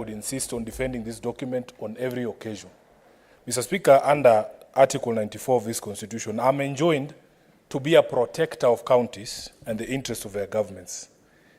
would insist on defending this document on every occasion. Mr. Speaker, under Article 94 of this Constitution, I'm enjoined to be a protector of counties and the interests of their governments.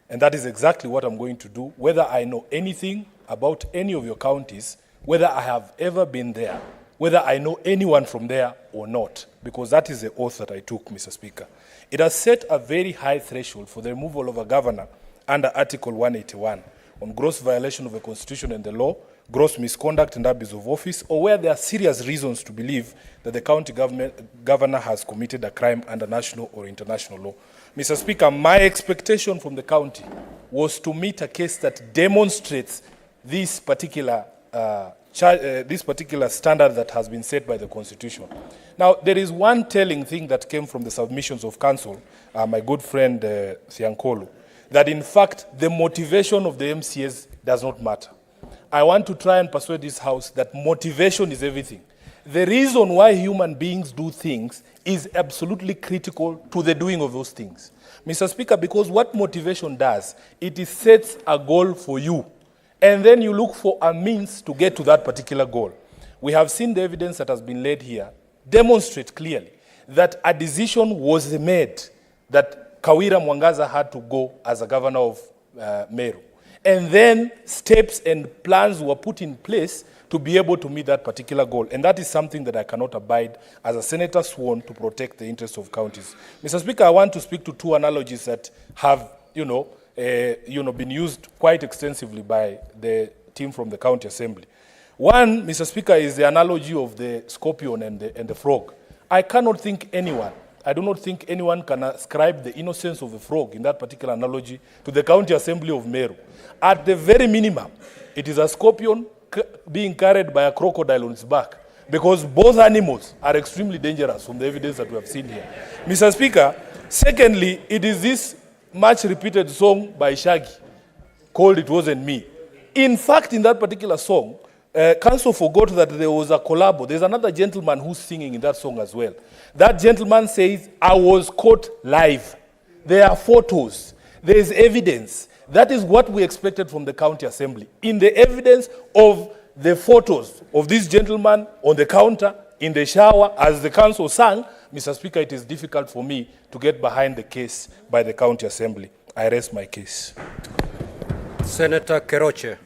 And that is exactly what I'm going to do, whether I know anything about any of your counties, whether I have ever been there, whether I know anyone from there or not, because that is the oath that I took, Mr. Speaker. It has set a very high threshold for the removal of a governor under Article 181 on gross violation of the Constitution and the law, gross misconduct and abuse of office, or where there are serious reasons to believe that the county governor has committed a crime under national or international law. Mr. Speaker, my expectation from the county was to meet a case that demonstrates this particular standard that has been set by the Constitution. Now, there is one telling thing that came from the submissions of counsel, my good friend Thiankolu, that in fact the motivation of the MCAs does not matter. I want to try and persuade this House that motivation is everything. The reason why human beings do things is absolutely critical to the doing of those things. Mr. Speaker, because what motivation does, it sets a goal for you, and then you look for a means to get to that particular goal. We have seen the evidence that has been laid here demonstrate clearly that a decision was made that Kawira Mwangaza had to go as a governor of Meru. And then steps and plans were put in place to be able to meet that particular goal. And that is something that I cannot abide as a senator sworn to protect the interests of counties. Mr. Speaker, I want to speak to two analogies that have, been used quite extensively by the team from the County Assembly. One, Mr. Speaker, is the analogy of the scorpion and the frog. I do not think anyone can ascribe the innocence of the frog in that particular analogy to the County Assembly of Meru. At the very minimum, it is a scorpion being carried by a crocodile on its back, because both animals are extremely dangerous from the evidence that we have seen here. Mr. Speaker, secondly, it is this much repeated song by Shaggy called It Wasn't Me. In fact, in that particular song, Council forgot that there was a collabo. There's another gentleman who's singing in that song as well. That gentleman says, I was caught live. There are photos. There is evidence. That is what we expected from the County Assembly. In the evidence of the photos of this gentleman on the counter, in the shower, as the council sang, Mr. Speaker, it is difficult for me to get behind the case by the County Assembly. I rest my case. Senator Keroche.